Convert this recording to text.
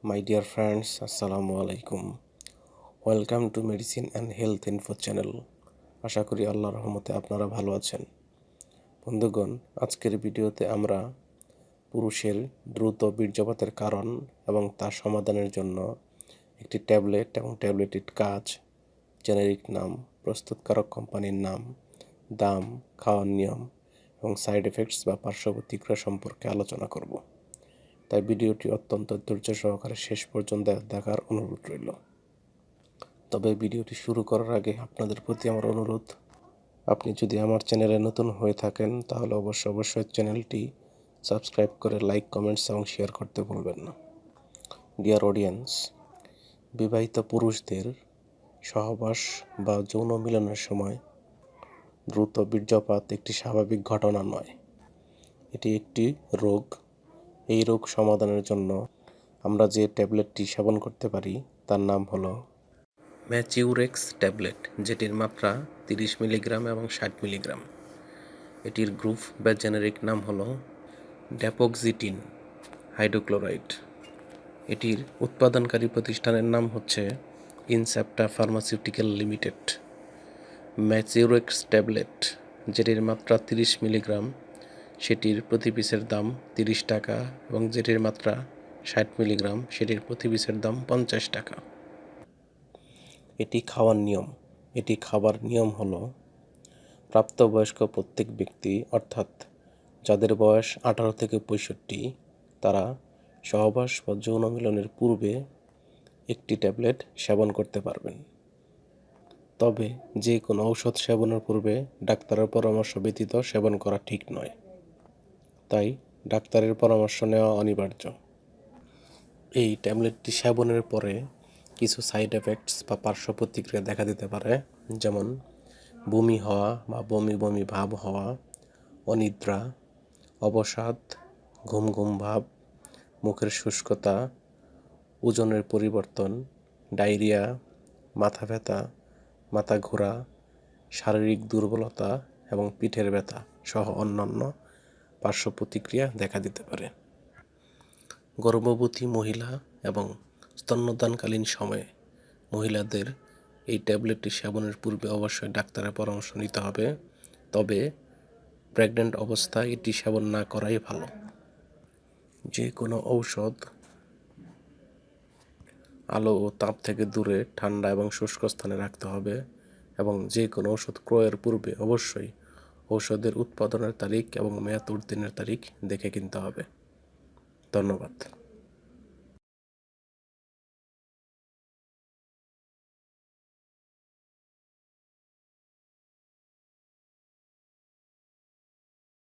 My dear friends, Assalamu alaikum. Welcome to medicine and health info channel. আশা করি আল্লাহর রহমতে আপনারা ভালো আছেন। বন্ধুগণ, আজকের ভিডিওতে আমরা পুরুষের দ্রুত বীর্যপাতের কারণ এবং তার সমাধানের জন্য একটি ট্যাবলেট এবং ট্যাবলেটের কাজ, জেনেরিক নাম, প্রস্তুতকারক কোম্পানির নাম, দাম, খাওয়ার নিয়ম এবং সাইড এফেক্টস বা পার্শ্ব প্রতিক্রিয়া সম্পর্কে আলোচনা করব। তাই ভিডিওটি অত্যন্ত ধৈর্য সহকারে শেষ পর্যন্ত দেখার অনুরোধ রইল। তবে ভিডিওটি শুরু করার আগে আপনাদের প্রতি আমার অনুরোধ, আপনি যদি আমার চ্যানেলে নতুন হয়ে থাকেন তাহলে অবশ্যই চ্যানেলটি সাবস্ক্রাইব করে লাইক, কমেন্টস এবং শেয়ার করতে ভুলবেন না। ডিয়ার অডিয়েন্স, বিবাহিত পুরুষদের সহবাস বা যৌন মিলনের সময় দ্রুত বীর্যপাত একটি স্বাভাবিক ঘটনা নয়, এটি একটি রোগ। এই রোগ সমাধানের জন্য আমরা যে ট্যাবলেটটি সেবন করতে পারি তার নাম হলো ম্যাচিউরেক্স ট্যাবলেট, যেটির মাত্রা 30 মিলিগ্রাম এবং 60 মিলিগ্রাম। এটির গ্রুপ বা জেনেরিক নাম হলো ড্যাপোক্সিটিন হাইড্রোক্লোরাইড। এটির উৎপাদনকারী প্রতিষ্ঠানের নাম হচ্ছে ইনসেপ্টা ফার্মাসিউটিক্যাল লিমিটেড। ম্যাচিউরেক্স ট্যাবলেট যেটির মাত্রা 30 মিলিগ্রাম, সেটির প্রতি পিসের দাম 30 টাকা এবং যেটির মাত্রা 60 মিলিগ্রাম, সেটির প্রতি পিসের দাম 50 টাকা। এটি খাবার নিয়ম হলো প্রাপ্তবয়স্ক প্রত্যেক ব্যক্তি, অর্থাৎ যাদের বয়স 18 থেকে 65, তারা সহবাস বা যৌন মিলনের পূর্বে একটি ট্যাবলেট সেবন করতে পারবেন। তবে যে কোনো ঔষধ সেবনের পূর্বে ডাক্তারের পরামর্শ ব্যতীত সেবন করা ঠিক নয়, তাই ডাক্তারের পরামর্শ নেওয়া অনিবার্য। এই ট্যাবলেটটি সেবনের পরে কিছু সাইড এফেক্টস বা পার্শ্ব প্রতিক্রিয়া দেখা দিতে পারে, যেমন বমি হওয়া বা বমি বমি ভাব হওয়া, অনিদ্রা, অবসাদ, ঘুম ঘুম ভাব, মুখের শুষ্কতা, ওজনের পরিবর্তন, ডায়রিয়া, মাথা ব্যথা, মাথা ঘোরা, শারীরিক দুর্বলতা এবং পিঠের ব্যথা সহ অন্যান্য পার্শ্ব প্রতিক্রিয়া দেখা দিতে পারে। গর্ভবতী মহিলা এবং স্তন্যদানকালীন সময়ে মহিলাদের এই ট্যাবলেটটি সেবনের পূর্বে অবশ্যই ডাক্তারের পরামর্শ নিতে হবে। তবে প্রেগন্যান্ট অবস্থায় এটি সেবন না করাই ভালো। যে কোনো ঔষধ আলো ও তাপ থেকে দূরে ঠান্ডা এবং শুষ্ক স্থানে রাখতে হবে এবং যে কোনো ওষুধ ক্রয়ের পূর্বে অবশ্যই ঔষধের উৎপাদনের তারিখ এবং মেয়াদ উত্তীর্ণের তারিখ দেখে কিনতে হবে। ধন্যবাদ।